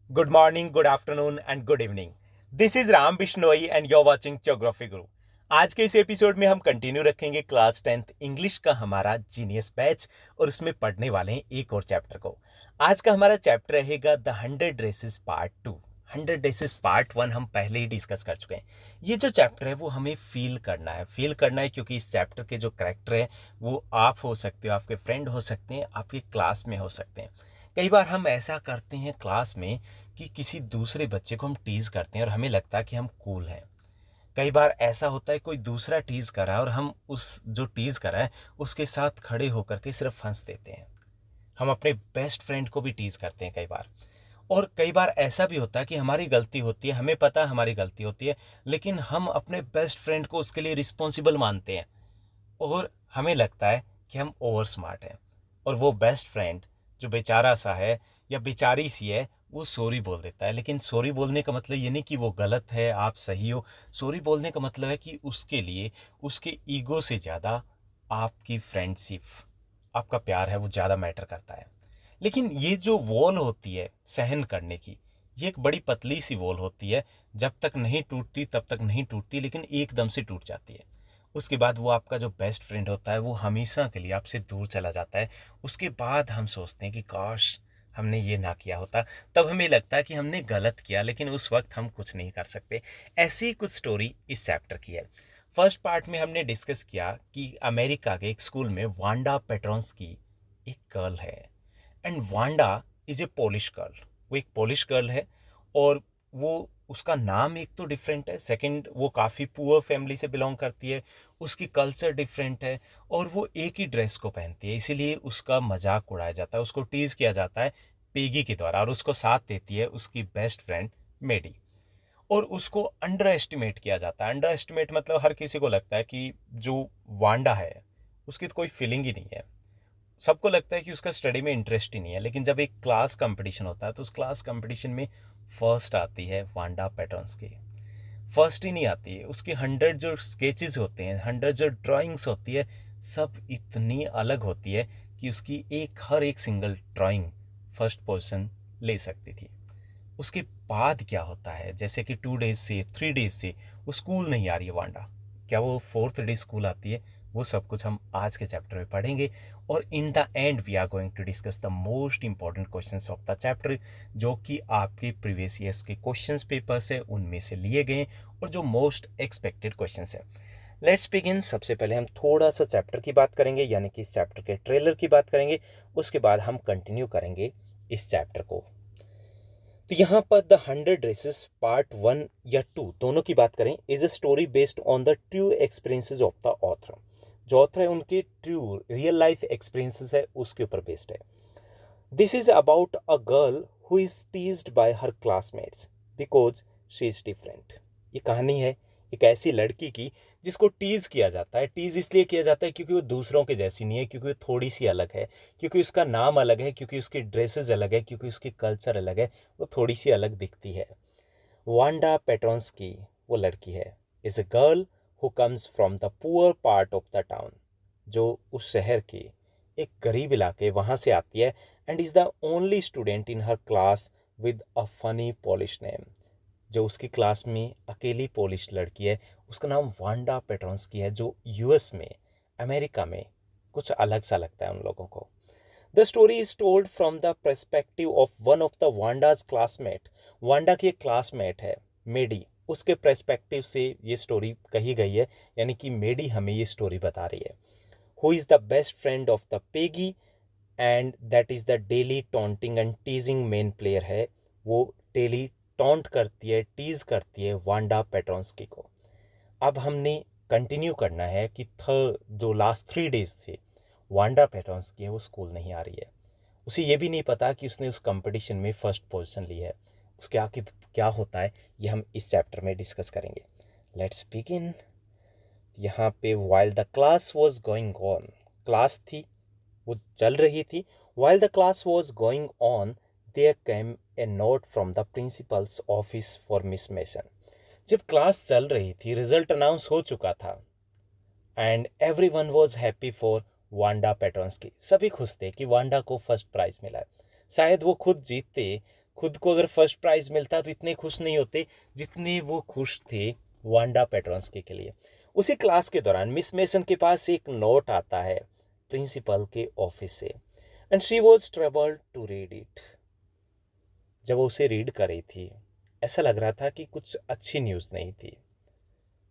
Good morning, good afternoon and good evening. This is Ram Bishnoi and you're watching Geography Guru. आज के इस episode में हम continue रखेंगे क्लास 10th इंग्लिश का हमारा जीनियस बैच और उसमें पढ़ने वाले हैं एक और चैप्टर को। आज का हमारा चैप्टर रहेगा the 100 races part 2। 100 races part 1 हम पहले ही डिस्कस कर चुके हैं। ये जो चैप्टर है वो हमें फील करना है क्योंकि इस चैप्टर के जो कैरेक्टर हैं वो आप हो सकते हो, आपके फ्रेंड हो सकते हैं, आपके क्लास में हो सकते हैं। कई बार हम ऐसा करते हैं क्लास में कि किसी दूसरे बच्चे को हम टीज़ करते हैं और हमें लगता है कि हम कूल हैं। कई बार ऐसा होता है कोई दूसरा टीज़ कर रहा है और हम उस जो टीज़ कर रहा है उसके साथ खड़े होकर के सिर्फ हंस देते हैं। हम अपने बेस्ट फ्रेंड को भी टीज़ करते हैं कई बार। और कई बार ऐसा भी होता है कि हमारी गलती होती है, हमें पता है हमारी गलती होती है, लेकिन हम अपने बेस्ट फ्रेंड को उसके लिए रिस्पॉन्सिबल मानते हैं और हमें लगता है कि हम ओवर स्मार्ट हैं। और वो बेस्ट फ्रेंड जो बेचारा सा है या बेचारी सी है वो सॉरी बोल देता है। लेकिन सॉरी बोलने का मतलब ये नहीं कि वो गलत है, आप सही हो। सॉरी बोलने का मतलब है कि उसके लिए उसके ईगो से ज़्यादा आपकी फ्रेंडशिप, आपका प्यार है वो ज़्यादा मैटर करता है। लेकिन ये जो वॉल होती है सहन करने की, ये एक बड़ी पतली सी वॉल होती है। जब तक नहीं टूटती तब तक नहीं टूटती, लेकिन एकदम से टूट जाती है। उसके बाद वो आपका जो बेस्ट फ्रेंड होता है वो हमेशा के लिए आपसे दूर चला जाता है। उसके बाद हम सोचते हैं कि काश हमने ये ना किया होता। तब हमें लगता है कि हमने गलत किया, लेकिन उस वक्त हम कुछ नहीं कर सकते। ऐसी कुछ स्टोरी इस चैप्टर की है। फर्स्ट पार्ट में हमने डिस्कस किया कि अमेरिका के एक स्कूल में वांडा पेट्रॉन्स की एक गर्ल है। And Wanda is a Polish girl. वो एक पोलिश गर्ल है और वो उसका नाम एक तो डिफरेंट है, सेकंड वो काफ़ी पुअर फैमिली से बिलोंग करती है, उसकी कल्चर डिफरेंट है और वो एक ही ड्रेस को पहनती है, इसीलिए उसका मजाक उड़ाया जाता है, उसको टीज़ किया जाता है पेगी के द्वारा। और उसको साथ देती है उसकी बेस्ट फ्रेंड मेडी। और उसको अंडर एस्टिमेट किया जाता है। अंडर एस्टिमेट मतलब हर किसी को लगता है कि जो वांडा है उसकी तो कोई फीलिंग ही नहीं है। सबको लगता है कि उसका स्टडी में इंटरेस्ट ही नहीं है। लेकिन जब एक क्लास कंपटीशन होता है तो उस क्लास कंपटीशन में फर्स्ट आती है वांडा पैटर्न्स की। फर्स्ट ही नहीं आती है, उसके 100 जो स्केचेस होते हैं, 100 जो ड्राइंग्स होती है, सब इतनी अलग होती है कि उसकी हर एक सिंगल ड्राइंग फर्स्ट पोजीशन ले सकती थी। उसके बाद क्या होता है, जैसे कि 2 डेज से 3 डेज से वो स्कूल नहीं आ रही है वांडा, क्या वो फोर्थ डे स्कूल आती है, वो सब कुछ हम आज के चैप्टर में पढ़ेंगे। और in the end we are going to discuss the most important questions of the chapter, जो कि आपके प्रीवियस ईयर्स के क्वेश्चंस पेपर्स है उनमें से लिए गए और जो मोस्ट एक्सपेक्टेड क्वेश्चंस है। Let's begin. सबसे पहले हम थोड़ा सा चैप्टर की बात करेंगे, यानी कि इस चैप्टर के ट्रेलर की बात करेंगे। उसके बाद हम कंटिन्यू करेंगे इस चैप्टर को। तो यहाँ पर द 100 रेसेस पार्ट 1 या 2 दोनों की बात करें, is a story based on the true experiences of the author. जो ऑथर है उनके ट्रू रियल लाइफ एक्सपीरियंसेस है उसके ऊपर बेस्ड है। This is about a girl who is teased bye her classmates because she is different. ये कहानी है एक ऐसी लड़की की जिसको टीज किया जाता है। टीज इसलिए किया जाता है क्योंकि वो दूसरों के जैसी नहीं है, क्योंकि वो थोड़ी सी अलग है, क्योंकि उसका नाम अलग है, क्योंकि उसकी ड्रेसेस अलग है, क्योंकि उसकी कल्चर अलग है, वो थोड़ी सी अलग दिखती है। वांडा पेट्रोन्स्की वो लड़की है, is a girl who comes from the poor part of the town, जो उस शहर के एक गरीब इलाके वहाँ से आती है। And is the only student in her class with a funny polish name. जो उसकी क्लास में अकेली पोलिश लड़की है उसका नाम वांडा पेट्रोन्स्की है, जो यूएस में, अमेरिका में कुछ अलग सा लगता है उन लोगों को। The story is told from the perspective of one of the Wanda's classmate. Wanda की एक क्लासमेट है मेडी, उसके परस्पेक्टिव से ये स्टोरी कही गई है, यानी कि मेडी हमें ये स्टोरी बता रही है। Who is the best friend of the Peggy and that is the daily taunting and टीजिंग main player है। वो डेली टॉन्ट करती है, टीज करती है वांडा पेट्रोन्स्की को। अब हमने कंटिन्यू करना है कि जो लास्ट 3 डेज थे वांडा पेट्रोन्स्की है वो स्कूल नहीं आ रही है। उसे ये भी नहीं पता कि उसने उस कंपटीशन में फर्स्ट पोजीशन ली है। उसके आगे क्या होता है ये हम इस चैप्टर में डिस्कस करेंगे। Let's begin. यहाँ पे while the class was going on, class थी वो चल रही थी। While the class was going on there came a note from the principal's office for Miss Mason. जब क्लास चल रही थी, रिजल्ट अनाउंस हो चुका था and every one was happy for Wanda Petronski. सभी खुश थे कि वांडा को फर्स्ट प्राइज मिला है। शायद वो खुद जीतते खुद को अगर फर्स्ट प्राइज़ मिलता तो इतने खुश नहीं होते जितने वो खुश थे वांडा पेट्रोंस्की के लिए। उसी क्लास के दौरान मिस मेसन के पास एक नोट आता है प्रिंसिपल के ऑफिस से, and she was troubled to read it. जब वो उसे रीड कर रही थी, ऐसा लग रहा था कि कुछ अच्छी न्यूज़ नहीं थी।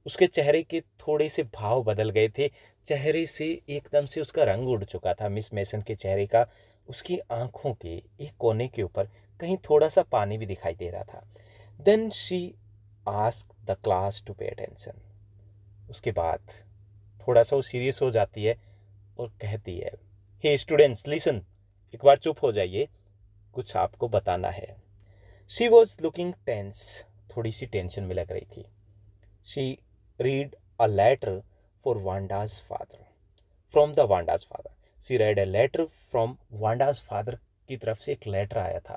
उसके चेहरे के थोड़े से भाव बदल गए थे, चेहरे से एकदम से उसका रंग उड़ चुका था मिस मेसन के चेहरे का। उसकी आंखों के एक कोने के ऊपर कहीं थोड़ा सा पानी भी दिखाई दे रहा था। Then she ask the class to pay attention. उसके बाद थोड़ा सा वो सीरियस हो जाती है और कहती है, हे स्टूडेंट्स लिसन, एक बार चुप हो जाइए, कुछ आपको बताना है। शी वॉज लुकिंग टेंस, थोड़ी सी टेंशन में लग रही थी। She read a letter for Wanda's father, from the Wanda's father. She read a letter from Wanda's father की तरफ से एक लेटर आया था।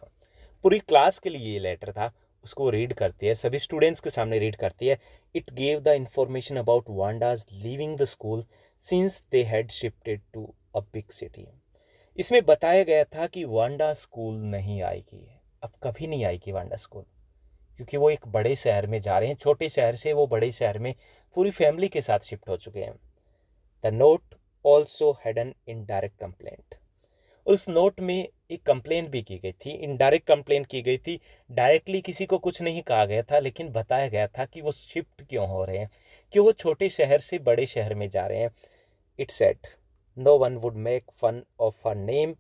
पूरी क्लास के लिए ये लेटर था। उसको रीड करती है, सभी स्टूडेंट्स के सामने रीड करती है। It gave the information about Wanda's leaving the school since they had shifted to a big city. इसमें बताया गया था कि वांडा स्कूल नहीं आएगी, अब कभी नहीं आएगी वांडा स्कूल, क्योंकि वो एक बड़े शहर में जा रहे हैं। छोटे शहर से वो बड़े शहर में पूरी फैमिली के साथ शिफ्ट हो चुके हैं। The note also had an indirect complaint. और उस नोट में एक कंप्लेंट भी की गई थी, इनडायरेक्ट कंप्लेंट की गई थी। डायरेक्टली किसी को कुछ नहीं कहा गया था, लेकिन बताया गया था कि वो शिफ्ट क्यों हो रहे हैं, क्यों वो छोटे शहर से बड़े शहर में जा रहे हैं। It said no one would make fun of her name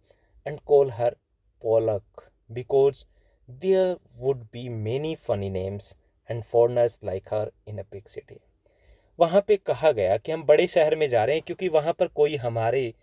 and call her Polack because there would be many funny names and foreigners like her in a big city. वहाँ पे कहा गया कि हम बड़े शहर में जा रहे हैं क्योंकि वहाँ पर कोई हमारे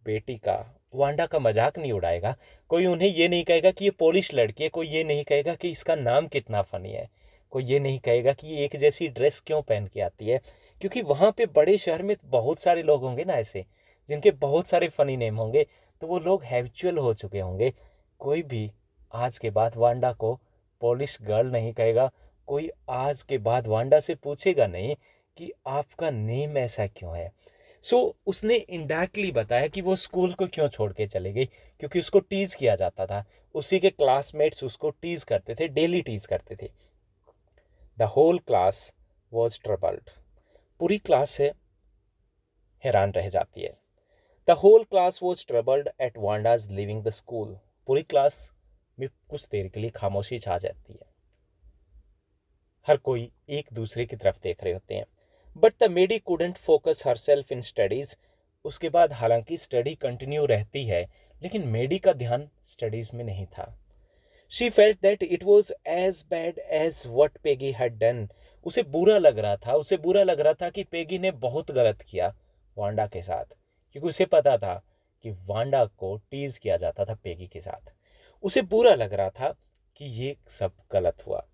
बेटी का, वांडा का मजाक नहीं उड़ाएगा। कोई उन्हें ये नहीं कहेगा कि ये पोलिश लड़की है, कोई ये नहीं कहेगा कि इसका नाम कितना फ़नी है, कोई ये नहीं कहेगा कि ये एक जैसी ड्रेस क्यों पहन के आती है। क्योंकि वहाँ पे बड़े शहर में बहुत सारे लोग होंगे ना ऐसे, जिनके बहुत सारे फ़नी नेम होंगे, तो वो लोग हैबिचुअल हो चुके होंगे। कोई भी आज के बाद वांडा को पोलिश गर्ल नहीं कहेगा। कोई आज के बाद वांडा से पूछेगा नहीं कि आपका नेम ऐसा क्यों है। सो उसने इनडायरेक्टली बताया कि वो स्कूल को क्यों छोड़ के चली गई, क्योंकि उसको टीज किया जाता था। उसी के क्लासमेट्स उसको टीज करते थे, डेली टीज करते थे। The whole class was troubled. पूरी क्लास से हैरान रह जाती है। The whole class was troubled at Wanda's living the school. पूरी क्लास में कुछ देर के लिए खामोशी छा जाती है। हर कोई एक दूसरे की तरफ देख रहे होते हैं। But the Maddie couldn't focus herself in studies. उसके बाद हालांकि स्टडी कंटिन्यू रहती है, लेकिन मेडी का ध्यान स्टडीज में नहीं था। She felt that it was as bad as what Peggy had done. उसे बुरा लग रहा था, उसे बुरा लग रहा था कि पेगी ने बहुत गलत किया वांडा के साथ, क्योंकि उसे पता था कि वांडा को टीज किया जाता था पेगी के साथ। उसे बुरा लग रहा था कि ये सब गलत हुआ।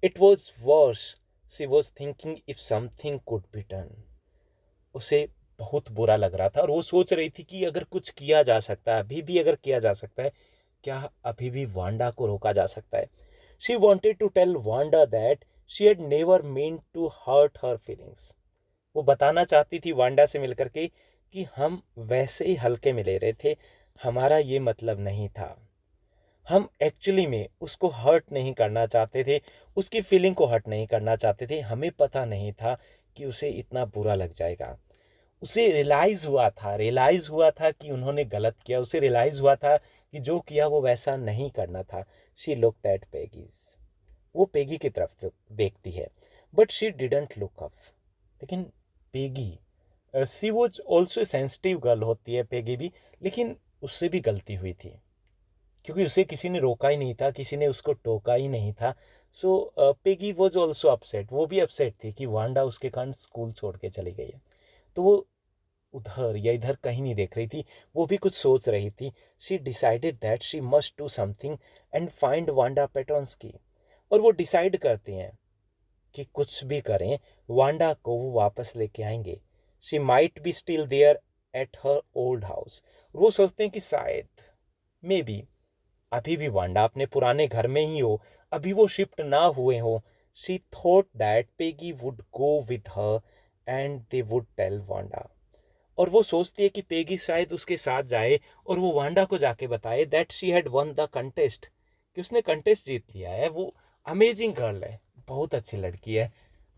It was worse, she was thinking if something could be done. उसे बहुत बुरा लग रहा था और वो सोच रही थी कि अगर कुछ किया जा सकता है, अभी भी अगर किया जा सकता है, क्या अभी भी वांडा को रोका जा सकता है। She wanted to tell Wanda that she had never mean to hurt her feelings. वो बताना चाहती थी वांडा से मिलकर के कि हम वैसे ही हल्के में ले रहे थे, हमारा ये मतलब नहीं था। हम एक्चुअली में उसको हर्ट नहीं करना चाहते थे, उसकी फीलिंग को हर्ट नहीं करना चाहते थे। हमें पता नहीं था कि उसे इतना बुरा लग जाएगा। उसे रियलाइज़ हुआ था कि उन्होंने गलत किया। उसे रियलाइज़ हुआ था कि जो किया वो वैसा नहीं करना था। She looked at Peggy's. वो पेगी की तरफ से देखती है, but she didn't look up. लेकिन Peggy, she was also sensitive girl होती है पेगी भी, लेकिन उससे भी गलती हुई थी, क्योंकि उसे किसी ने रोका ही नहीं था, किसी ने उसको टोका ही नहीं था। सो पेगी वॉज ऑल्सो अपसेट। वो भी अपसेट थी कि वांडा उसके कारण स्कूल छोड़ के चली गई है। तो वो उधर या इधर कहीं नहीं देख रही थी, वो भी कुछ सोच रही थी। She decided that she must do something and find Wanda Petronski. और वो डिसाइड करते हैं कि कुछ भी करें, वांडा को वो वापस लेके आएंगे। She might be still there at her old house. वो सोचते हैं कि शायद, मे बी, अभी भी वांडा अपने पुराने घर में ही हो, अभी वो शिफ्ट ना हुए हो। She thought that Peggy would go with her and they would tell Wanda. और वो सोचती है कि पेगी शायद उसके साथ जाए और वो वांडा को जाके बताए that she had won the contest, कि उसने कंटेस्ट जीत लिया है, वो अमेजिंग गर्ल है, बहुत अच्छी लड़की है,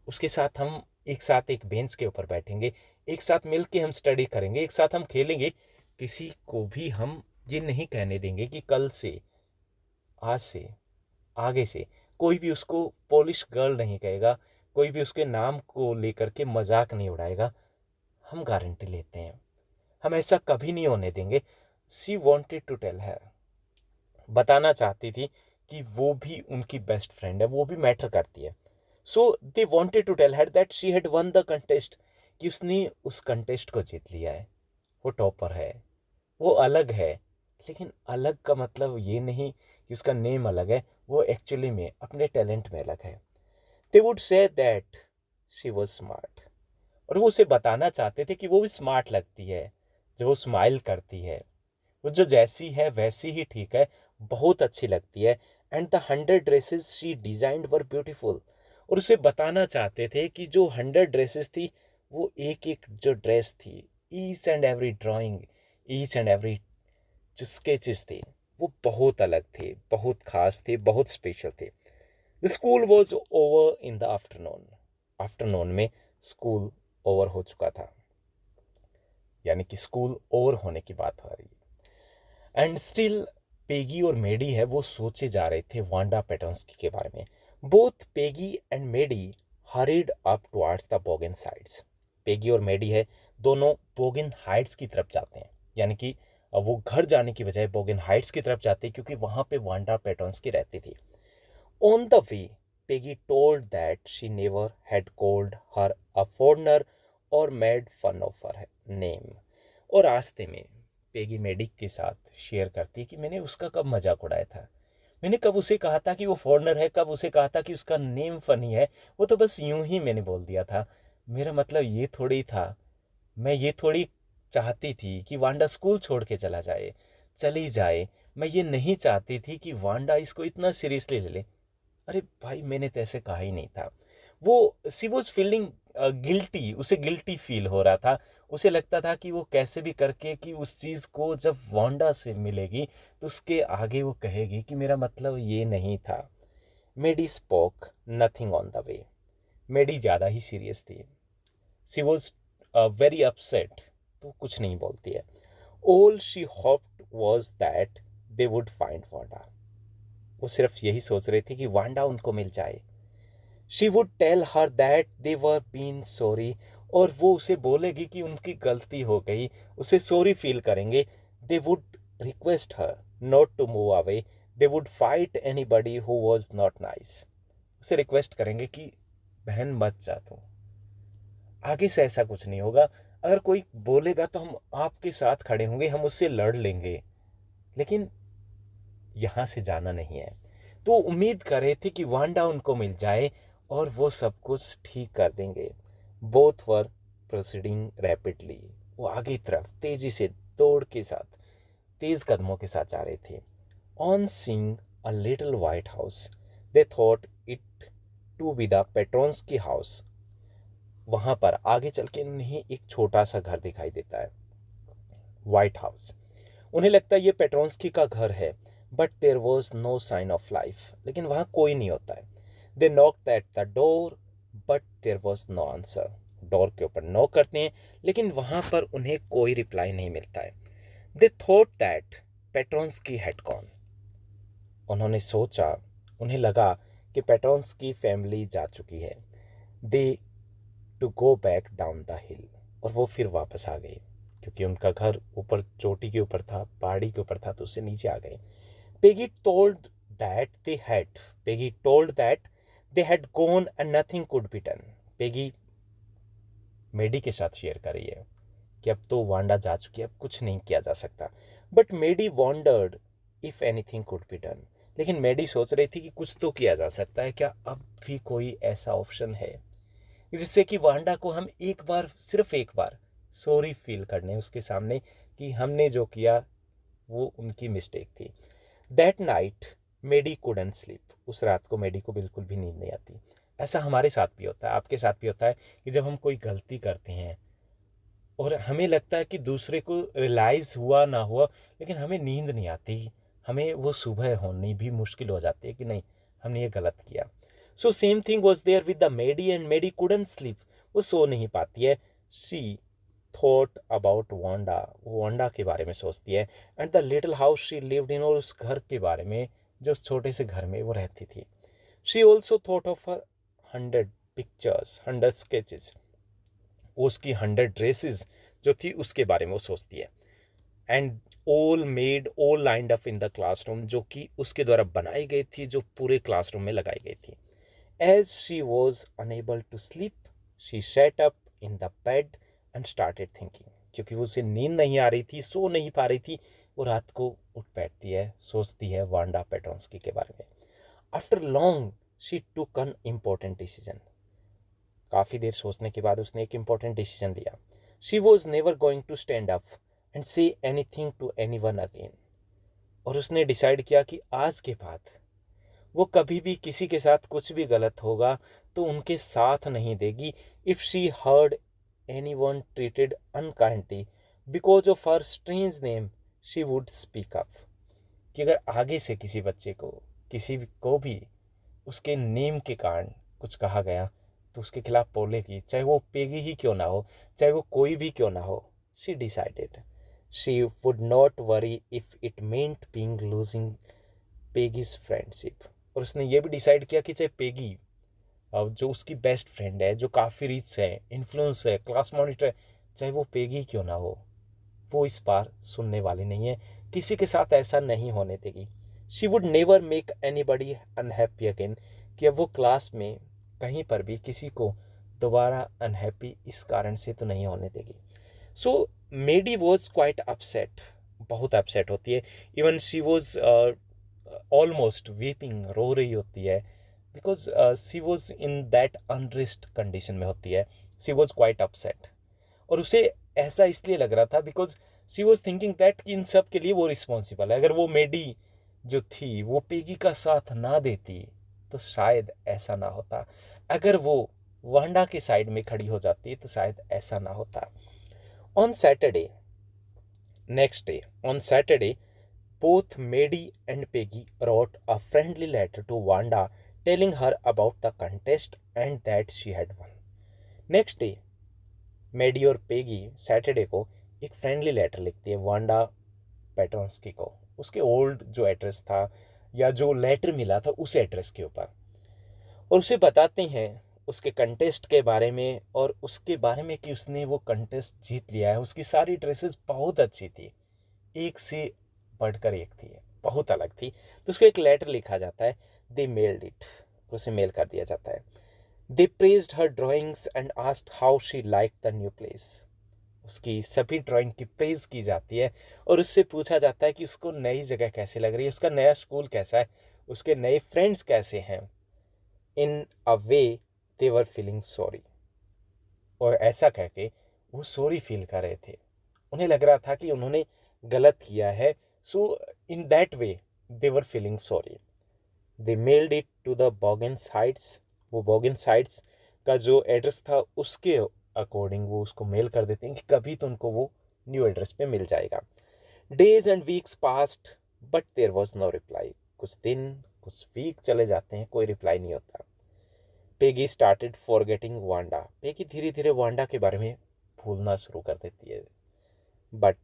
उसके साथ हम एक साथ एक बेंच के ऊपर बैठेंगे, एक साथ मिल के हम स्टडी करेंगे, एक साथ हम खेलेंगे। किसी को भी हम ये नहीं कहने देंगे कि कल से, आज से, आगे से कोई भी उसको पॉलिश गर्ल नहीं कहेगा, कोई भी उसके नाम को लेकर के मजाक नहीं उड़ाएगा। हम गारंटी लेते हैं, हम ऐसा कभी नहीं होने देंगे। She wanted to tell her, बताना चाहती थी कि वो भी उनकी बेस्ट फ्रेंड है, वो भी मैटर करती है। So they wanted to tell her that she had won the contest, कि उसने उस कंटेस्ट को जीत लिया है, वो टॉपर है, वो अलग है। लेकिन अलग का मतलब ये नहीं कि उसका नेम अलग है, वो एक्चुअली में अपने टैलेंट में अलग है। They would say that she was smart, और वो उसे बताना चाहते थे कि वो भी स्मार्ट लगती है, जब वो स्माइल करती है, वो जो जैसी है वैसी ही ठीक है, बहुत अच्छी लगती है। And the 100 dresses she designed were beautiful, और उसे बताना चाहते थे कि जो 100 ड्रेसेस थी, वो एक एक जो ड्रेस थी, each and every drawing, each and every जो स्केचेस थे, वो बहुत अलग थे, बहुत खास थे, बहुत स्पेशल थे। The school was over in the afternoon, afternoon में स्कूल ओवर हो चुका था, यानी कि स्कूल ओवर होने की बात हो रही है। एंड स्टिल पेगी और मेडी है, वो सोचे जा रहे थे वांडा पेटोंस्की के बारे में। Both Peggy and Maddie hurried up towards the Boggins Heights. Peggy और मेडी है, दोनों बोगन हाइट्स की तरफ जाते हैं, यानी कि वो घर जाने की बजाय बोगन हाइट्स की तरफ जाते हैं, क्योंकि वहां पे वांडा पेटोंस्की रहती थी। On the way Peggy told that she never had called her a foreigner or made fun of her name. और रास्ते में पेगी मेडिक के साथ शेयर करती है कि मैंने उसका कब मजाक उड़ाया था, मैंने कब उसे कहा था कि वो फॉरनर है, कब उसे कहा था कि उसका नेम फनी है, वो तो बस यूं ही मैंने बोल दिया था। मेरा मतलब ये थोड़ी था, मैं ये थोड़ी चाहती थी कि वांडा स्कूल छोड़ के चली जाए। मैं ये नहीं चाहती थी कि वांडा इसको इतना सीरियसली ले ले। अरे भाई, मैंने तो ऐसे कहा ही नहीं था। वो सी वॉज फीलिंग गिल्टी, उसे गिल्टी फील हो रहा था। उसे लगता था कि वो कैसे भी करके कि उस चीज़ को जब वांडा से मिलेगी तो उसके आगे वो कहेगी कि मेरा मतलब ये नहीं था। Maddie spoke nothing on the way. Maddie ज़्यादा ही सीरियस थी। सी वॉज वेरी अपसेट, तो कुछ नहीं बोलती है। All she hoped was that they would find Wanda. वो सिर्फ यही सोच रही थी कि वांडा उनको मिल जाए। She would tell her that they were been sorry, और वो उसे बोलेगी कि उनकी गलती हो गई, उसे सॉरी फील करेंगे। They would request her not to move away, they would fight anybody who was not nice. उसे रिक्वेस्ट करेंगे कि बहन मत जा तू, आगे से ऐसा कुछ नहीं होगा, अगर कोई बोलेगा तो हम आपके साथ खड़े होंगे, हम उससे लड़ लेंगे, लेकिन यहाँ से जाना नहीं है। तो उम्मीद कर रहे थे कि वांडा उनको मिल जाए और वो सब कुछ ठीक कर देंगे। बोथ वर प्रोसीडिंग रैपिडली, वो आगे तरफ तेजी से दौड़ के साथ, तेज कदमों के साथ जा रहे थे। On seeing a little white house they thought it to be the Petrons की हाउस। वहां पर आगे चल के उन्हें एक छोटा सा घर दिखाई देता है, व्हाइट हाउस। उन्हें लगता है ये पेट्रोन्स्की का घर है, but there was no sign of life, लेकिन वहाँ कोई नहीं होता है। They knocked at the door but there was no answer. Door के ऊपर नॉक करते हैं, लेकिन वहाँ पर उन्हें कोई रिप्लाई नहीं मिलता है। They thought that Petronski had gone. उन्होंने सोचा, उन्हें लगा कि पेट्रोन्स्की फैमिली जा चुकी है। They to go back down the hill, और वो फिर वापस आ गए, क्योंकि उनका घर ऊपर चोटी के ऊपर था, पहाड़ी के ऊपर था, तो उससे नीचे आ गए। Peggy told that they had gone and nothing could be done. Peggy Maddie के साथ शेयर कर रही है कि अब तो वांडा जा चुकी है, अब कुछ नहीं किया जा सकता। But Maddie wondered if anything could be done, लेकिन मेडी सोच रही थी कि कुछ तो किया जा सकता है, क्या अब भी कोई ऐसा ऑप्शन है जिससे कि वांडा को हम एक बार, सिर्फ एक बार सॉरी फील करने उसके सामने, कि हमने जो किया वो उनकी मिस्टेक थी। That night Maddie couldn't sleep. उस रात को मेडी को बिल्कुल भी नींद नहीं आती। ऐसा हमारे साथ भी होता है, आपके साथ भी होता है, कि जब हम कोई गलती करते हैं और हमें लगता है कि दूसरे को रियलाइज़ हुआ ना हुआ, लेकिन हमें नींद नहीं आती, हमें वो सुबह होनी भी मुश्किल हो जाती है कि नहीं, हमने ये गलत किया। So same thing was there with the Maddie, and Maddie couldn't sleep, वो सो नहीं पाती है। शी थॉट अबाउट वांडा, वो वांडा के बारे में सोचती है, and the little house she lived in, और उस घर के बारे में जो उस छोटे से घर में वो रहती थी। She also thought of her 100 pictures, 100 sketches, वो उसकी 100 ड्रेसेस जो थी उसके बारे में वो सोचती है। And all lined up in the classroom, जो कि उसके द्वारा बनाई गई थी, जो पूरे क्लासरूम में लगाई गई थी। As she was unable to sleep, she set up in the bed and started thinking, क्योंकि वो उसे नींद नहीं आ रही थी, सो नहीं पा रही थी, वो रात को उठ बैठती है, सोचती है वांडा पेट्रोन्स्की के बारे में। After long she took an important decision, काफ़ी देर सोचने के बाद उसने एक इम्पोर्टेंट डिसीजन लिया। She was never going to stand up and say anything to anyone again, और उसने डिसाइड किया कि आज के बाद वो कभी भी किसी के साथ कुछ भी गलत होगा तो उनके साथ नहीं देगी। If she heard any one treated unkindly because of her strange name, she would speak up, कि अगर आगे से किसी बच्चे को, किसी को भी उसके नेम के कारण कुछ कहा गया तो उसके खिलाफ बोलेगी, चाहे वो पेगी ही क्यों ना हो, चाहे वो कोई भी क्यों ना हो। She decided she would not worry if it meant being losing Peggy's friendship, और उसने ये भी डिसाइड किया कि चाहे पेगी, जो उसकी बेस्ट फ्रेंड है, जो काफ़ी रिच है, इन्फ्लुएंस है, क्लास मॉनिटर है, चाहे वो पेगी क्यों ना हो, वो इस बार सुनने वाली नहीं है, किसी के साथ ऐसा नहीं होने देगी। She would never make any buddy unhappy again, कि अब वो क्लास में कहीं पर भी किसी को दोबारा अनहैप्पी इस कारण से तो नहीं होने देगी। So Maddie was quite upset, बहुत अपसेट होती है। Even she was almost weeping, रो रही होती है, because she was in that unrest condition में होती है। शी वॉज क्वाइट अपसेट, और उसे ऐसा इसलिए लग रहा था because she was thinking that कि इन सब के लिए वो रिस्पॉन्सिबल है। अगर वो मेडी जो थी वो पेगी का साथ ना देती तो शायद ऐसा ना होता, अगर वो वांडा के साइड में खड़ी हो जाती तो शायद ऐसा ना होता। On Saturday, next day on Saturday, both Maddie and Peggy wrote a friendly letter to Wanda telling her about the contest and that she had won. Next day Maddie और पेगी सैटरडे को एक friendly letter लिखती है Wanda Petronski को, उसके old जो address था या जो लेटर मिला था उस एड्रेस के ऊपर, और उसे बताते हैं उसके कंटेस्ट के बारे में, और उसके बारे में कि उसने वो कंटेस्ट जीत लिया है। उसकी सारी ड्रेसेस बहुत अच्छी थी, एक से बढ़कर एक थी, बहुत अलग थी। तो उसको एक लेटर लिखा जाता है, दे मेल्ड इट, उसे मेल कर दिया जाता है। They praised her drawings and asked how she like the new place, उसकी सभी ड्राइंग की प्रेज की जाती है, और उससे पूछा जाता है कि उसको नई जगह कैसे लग रही है, उसका नया स्कूल कैसा है, उसके नए फ्रेंड्स कैसे हैं। इन अ वे दे वर फीलिंग सॉरी, और ऐसा कह के वो सॉरी फील कर रहे थे, उन्हें लग रहा था कि उन्होंने गलत किया है। So in that way they were feeling sorry. They mailed it to the Boggins Heights, वो बॉगेंस हाइट्स का जो एड्रेस था उसके अकॉर्डिंग वो उसको मेल कर देते हैं कि कभी तो उनको वो न्यू एड्रेस पे मिल जाएगा। Days and weeks passed but there was no reply, कुछ दिन कुछ वीक चले जाते हैं, कोई रिप्लाई नहीं होता। Peggy started forgetting Wanda, Peggy धीरे धीरे वांडा के बारे में भूलना शुरू कर देती है। But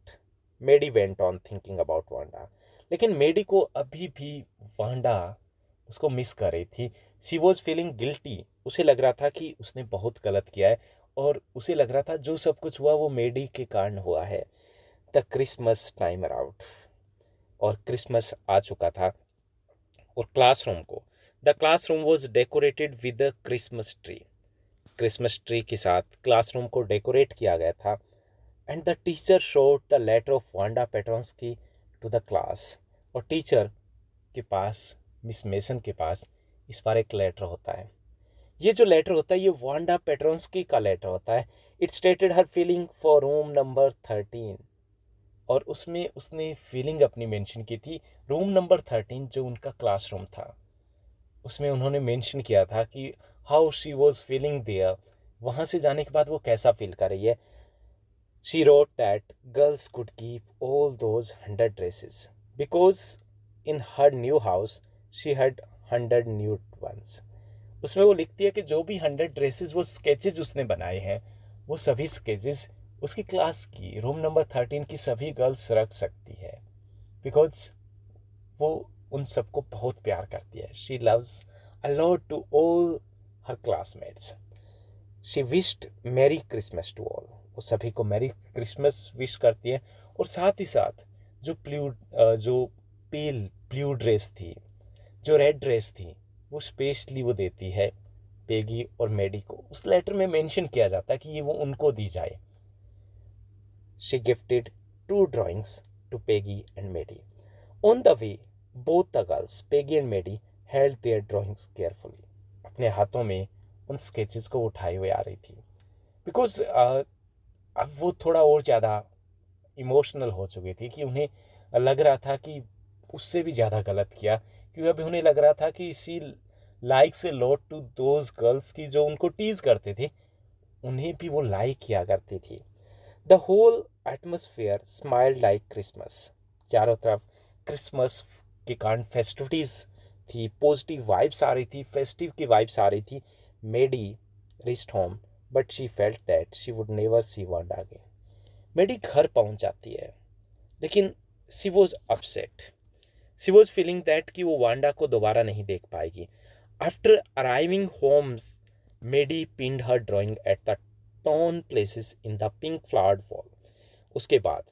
Maddie went on thinking about Wanda, लेकिन मेडी को अभी भी वांडा उसको मिस कर रही थी। शी वॉज फीलिंग गिल्टी, उसे लग रहा था कि उसने बहुत गलत किया है, और उसे लग रहा था जो सब कुछ हुआ वो मेडी के कारण हुआ है। द क्रिसमस टाइम अराउंड, और क्रिसमस आ चुका था, और क्लासरूम को, the classroom was decorated with the Christmas tree, Christmas tree के साथ क्लासरूम को डेकोरेट किया गया था। And the teacher showed the letter of Wanda Petronski to the class, और टीचर के पास, मिस मेसन के पास इस बार एक लेटर होता है। ये जो लेटर होता है ये वांडा पेट्रोन्स्की का लेटर होता है। It stated her feeling for room number 13, और उसमें उसने फीलिंग अपनी मेंशन की थी रूम नंबर 13 जो उनका क्लासरूम था। उसमें उन्होंने मेंशन किया था कि how she was feeling there, वहाँ से जाने के बाद वो कैसा फील कर रही है। She wrote that girls could keep all those 100 dresses because in her new house she had 100 new ones. उसमें वो लिखती है कि जो भी 100 ड्रेसेस वो स्केचेस उसने बनाए हैं, वो सभी स्केचेस उसकी क्लास की रूम नंबर 13 की सभी गर्ल्स रख सकती है, बिकॉज वो उन सबको बहुत प्यार करती है। She loves a lot to all her classmates. She wished merry Christmas to all. वो सभी को मैरी क्रिसमस विश करती है। और साथ ही साथ जो पेल ब्लू ड्रेस थी, जो रेड ड्रेस थी, वो स्पेशली वो देती है पेगी और मेडी को। उस लेटर में मेंशन किया जाता है कि ये वो उनको दी जाए। She gifted 2 drawings to Peggy and Maddie. On the way both the girls Peggy and Maddie held their drawings carefully. अपने हाथों में उन स्केचेस को उठाए हुए आ रही थी, बिकॉज अब वो थोड़ा और ज़्यादा इमोशनल हो चुकी थी कि उन्हें लग रहा था कि उससे भी ज़्यादा गलत किया, क्योंकि अभी उन्हें लग रहा था कि she likes a lot to those girls की जो उनको टीज करते थे, उन्हें भी वो लाइक किया करती थी। The whole atmosphere smiled like Christmas. चारों तरफ क्रिसमस के कारण फेस्टिविटीज थी, पॉजिटिव वाइब्स आ रही थी, फेस्टिव की वाइब्स आ रही थी। Maddie reached home but she felt that she would never see Wanda again. Maddie घर पहुंच जाती है, लेकिन she was upset. She was feeling that कि वो वांडा को दोबारा नहीं देख पाएगी। After arriving homes Maddie pinned her drawing at the torn places in the pink flowered wall. उसके बाद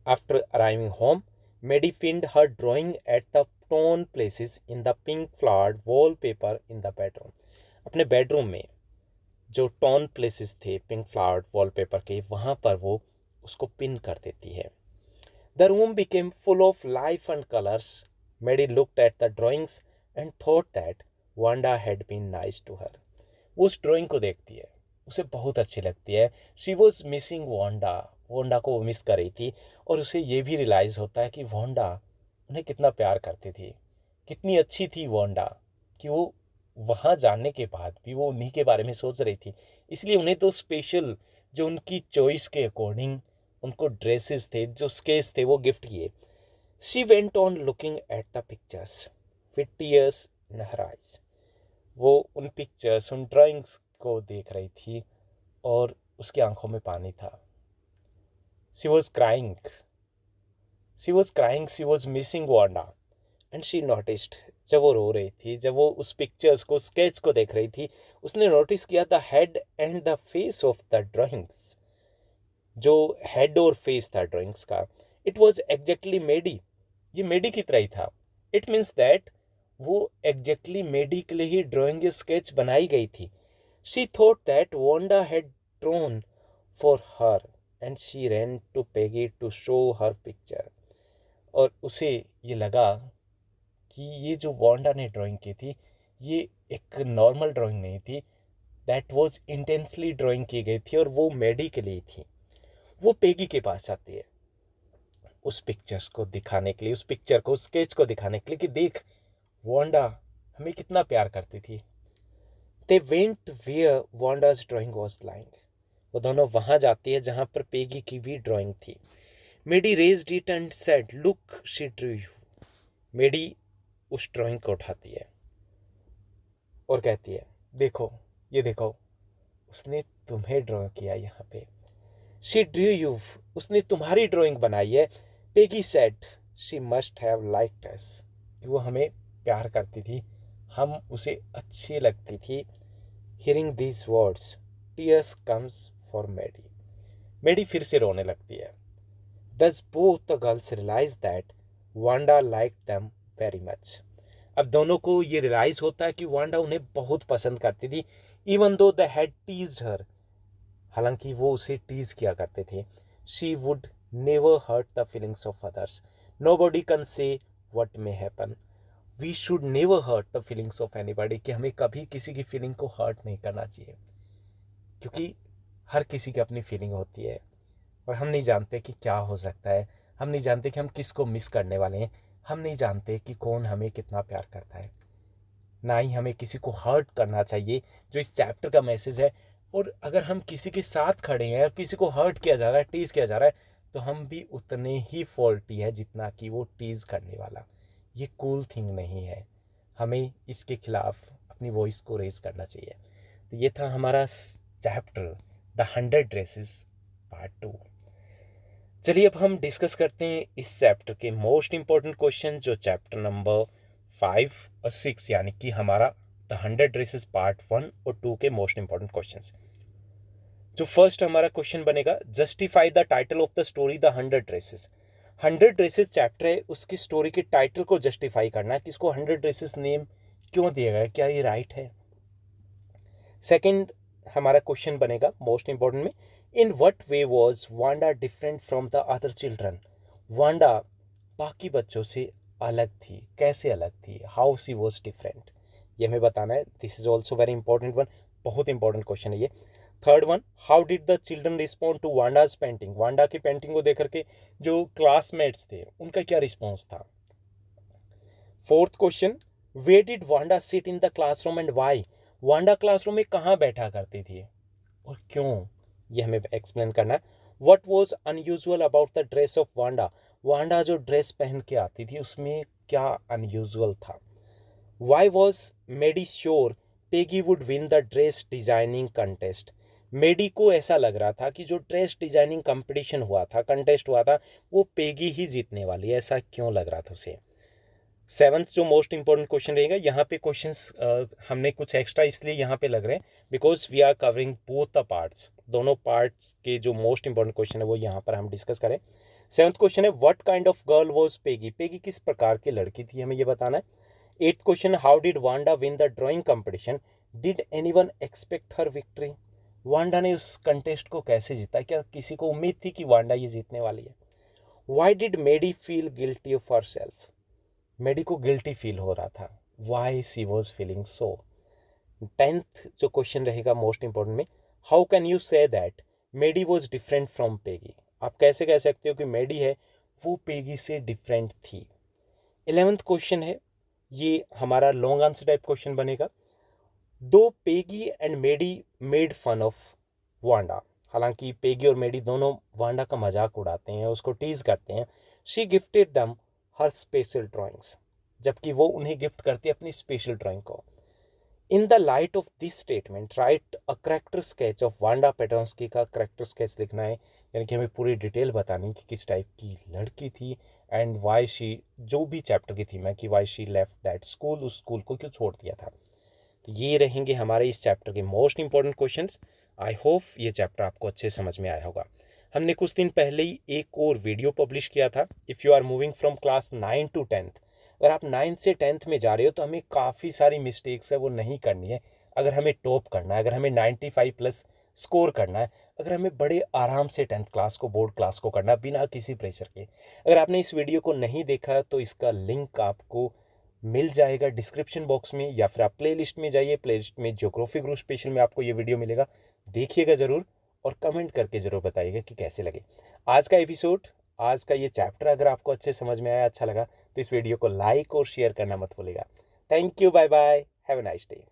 after arriving home Maddie pinned her drawing at the torn places in the pink flowered wallpaper in the bedroom. अपने bedroom में जो torn places थे pink flowered wallpaper के, वहाँ पर वो उसको पिन कर देती है। The room became full of life and colours. Maddie looked at the drawings and thought that Wanda had been nice to her. वो उस ड्राइंग को देखती है, उसे बहुत अच्छी लगती है। She was missing Wanda. Wanda को वो मिस कर रही थी, और उसे ये भी रियलाइज़ होता है कि वांडा उन्हें कितना प्यार करती थी, कितनी अच्छी थी वांडा, कि वो वहाँ जानने के बाद भी वो उन्हीं के बारे में सोच रही थी। इसलिए उन्हें तो स्पेशल जो उनकी चॉइस के अकॉर्डिंग उनको ड्रेसेस थे, जो स्केच थे, वो गिफ्ट किए। She went on looking at the pictures with tears in her eyes. वो उन पिक्चर्स, उन ड्राइंग्स को देख रही थी और उसकी आंखों में पानी था। She was crying, she was crying, she was missing Wanda and she noticed. जब वो रो रही थी, जब वो उस पिक्चर्स को, स्केच को देख रही थी, उसने नोटिस किया the head and the face of the drawings. जो हेड और फेस था ड्राइंग्स का, इट वॉज एग्जैक्टली मेडी। ये मेडी की तरह ही था। इट मीन्स दैट वो एग्जैक्टली मेडी के लिए ही ड्राइंग या स्केच बनाई गई थी। She thought that Wanda had drawn for her and she ran to Peggy to show her picture. और उसे ये लगा कि ये जो वांडा ने ड्राइंग की थी, ये एक नॉर्मल ड्राइंग नहीं थी, दैट वाज इंटेंसली ड्राइंग की गई थी, और वो मेडी के लिए थी। वो पेगी के पास आती है उस पिक्चर्स को दिखाने के लिए, उस पिक्चर को, स्केच को दिखाने के लिए कि देख वांडा हमें कितना प्यार करती थी। They went where Wanda's drawing was lying. वो दोनों वहाँ जाती है जहाँ पर पेगी की भी ड्राइंग थी। Maddie raised it and said look she drew you. Maddie उस ड्राइंग को उठाती है और कहती है देखो, ये देखो, उसने तुम्हें ड्रॉ किया यहाँ पे। शी ड्रू यू, उसने तुम्हारी ड्राइंग बनाई है। Peggy said she must have liked us. वो हमें प्यार करती थी, हम उसे अच्छी लगती थी। Hearing these words tears comes for Maddie. Maddie फिर से रोने लगती है। Thus both the girls realized that Wanda liked them very much. अब दोनों को ये रियलाइज होता है कि वांडा उन्हें बहुत पसंद करती थी, even though they had teased हर, हालांकि वो उसे टीज किया करते थे। She would never hurt the feelings of others. Nobody can say what may happen. We should never hurt the feelings of anybody, कि हमें कभी किसी की फीलिंग को हर्ट नहीं करना चाहिए, क्योंकि हर किसी की अपनी फीलिंग होती है और हम नहीं जानते कि क्या हो सकता है। हम नहीं जानते कि हम किसको मिस करने वाले हैं। हम नहीं जानते कि कौन हमें कितना प्यार करता है। ना ही हमें किसी को हर्ट करना चाहिए, जो इस चैप्टर का मैसेज है। और अगर हम किसी के साथ खड़े हैं और किसी को हर्ट किया जा रहा है, टीज़ किया जा रहा है, तो हम भी उतने ही फॉल्टी है जितना कि वो टीज़ करने वाला। ये कूल थिंग नहीं है, हमें इसके खिलाफ अपनी वॉइस को रेज करना चाहिए। तो ये था हमारा चैप्टर द 100 ड्रेसेस पार्ट 2। चलिए अब हम डिस्कस करते हैं इस चैप्टर के मोस्ट इंपॉर्टेंट क्वेश्चन, जो चैप्टर नंबर 5 और 6 यानी कि हमारा द 100 ड्रेसेस पार्ट 1 और 2 के मोस्ट इंपॉर्टेंट क्वेश्चंस। जो फर्स्ट हमारा क्वेश्चन बनेगा, justify the title of the story the 100 dresses. 100 dresses chapter है, उसकी स्टोरी के टाइटल को जस्टिफाई करना है कि इसको 100 ड्रेसेस नेम क्यों दिया गया है, क्या ये राइट है। सेकंड हमारा क्वेश्चन बनेगा मोस्ट इंपॉर्टेंट में, in what way was Wanda different from the other children. Wanda बाकी बच्चों से अलग थी, कैसे अलग थी, हाउ सी वाज डिफरेंट, ये हमें बताना है। This is also very important one, बहुत इंपॉर्टेंट क्वेश्चन है ये। Third one, how did the children respond to Wanda's painting. Wanda की पेंटिंग को देख करके जो क्लासमेट्स थे उनका क्या रिस्पॉन्स था। Fourth question, way did Wanda sit in the classroom and why. Wanda classroom में कहाँ बैठा करती थी और क्यों, ये हमें एक्सप्लेन करना है। What was unusual about the dress of Wanda. Wanda जो ड्रेस पहन के आती थी उसमें क्या अनयूजुअल था। Why was Maddie sure Peggy would win the dress designing contest. Maddie को ऐसा लग रहा था कि जो ड्रेस डिजाइनिंग कंपटीशन हुआ था, कंटेस्ट हुआ था, वो पेगी ही जीतने वाली है, ऐसा क्यों लग रहा था उसे। सेवन्थ जो मोस्ट इंपॉर्टेंट क्वेश्चन रहेगा, यहाँ पे क्वेश्चंस हमने कुछ एक्स्ट्रा इसलिए यहाँ पे लग रहे हैं because we are covering both the parts, दोनों पार्ट्स के जो मोस्ट इंपॉर्टेंट क्वेश्चन है वो यहाँ पर हम डिस्कस करें। सेवन्थ क्वेश्चन है, what kind of girl was Peggy. Peggy किस प्रकार की लड़की थी, हमें ये बताना है। Eighth question, how did Wanda win the drawing competition. Did anyone expect her victory. Wanda ने उस कंटेस्ट को कैसे जीता, क्या किसी को उम्मीद थी कि वांडा ये जीतने वाली है। Why did Maddie feel guilty of herself. Maddie को गिल्टी फील हो रहा था, why she was feeling so. Tenth जो क्वेश्चन रहेगा मोस्ट इंपॉर्टेंट में, how can you say that Maddie was different from Peggy. आप कैसे कह सकते हो कि मेडी है वो पेगी से डिफरेंट थी। 11th क्वेश्चन है, ये हमारा लॉन्ग आंसर टाइप क्वेश्चन बनेगा। दो Peggy and Maddie made fun of Wanda. हालांकि पेगी और मेडी दोनों वांडा का मजाक उड़ाते हैं, उसको टीज करते हैं। शी गिफ्टेड दम हर स्पेशल ड्राइंग्स, जबकि वो उन्हें गिफ्ट करती है अपनी स्पेशल ड्राइंग को। In the light of this statement write a character sketch of Wanda Petronski. का करेक्टर स्केच लिखना है, यानी कि हमें पूरी डिटेल बतानी कि किस टाइप की लड़की थी एंड वाई शी, जो भी चैप्टर की थीम है कि why she left that school, उस स्कूल को क्यों छोड़ दिया था। तो ये रहेंगे हमारे इस चैप्टर के most important questions. I hope ये चैप्टर आपको अच्छे समझ में आया होगा। हमने कुछ दिन पहले ही एक और वीडियो पब्लिश किया था, if you are moving from class 9 to 10th। अगर आप 9th से 10th में जा रहे हो तो हमें काफ़ी सारी मिस्टेक्स है वो नहीं करनी है। अगर हमें टॉप करना है, अगर हमें 95+ स्कोर करना है, अगर हमें बड़े आराम से 10th क्लास को, बोर्ड क्लास को करना है बिना किसी प्रेशर के। अगर आपने इस वीडियो को नहीं देखा तो इसका लिंक आपको मिल जाएगा डिस्क्रिप्शन बॉक्स में, या फिर आप प्लेलिस्ट में जाइए, प्लेलिस्ट में ज्योग्राफी ग्रुप स्पेशल में आपको ये वीडियो मिलेगा, देखिएगा ज़रूर और कमेंट करके ज़रूर बताइएगा कि कैसे लगे आज का एपिसोड, आज का ये चैप्टर। अगर आपको अच्छे समझ में आया, अच्छा लगा, तो इस वीडियो को लाइक और शेयर करना मत भूलिएगा। Thank you, bye bye, have a nice day.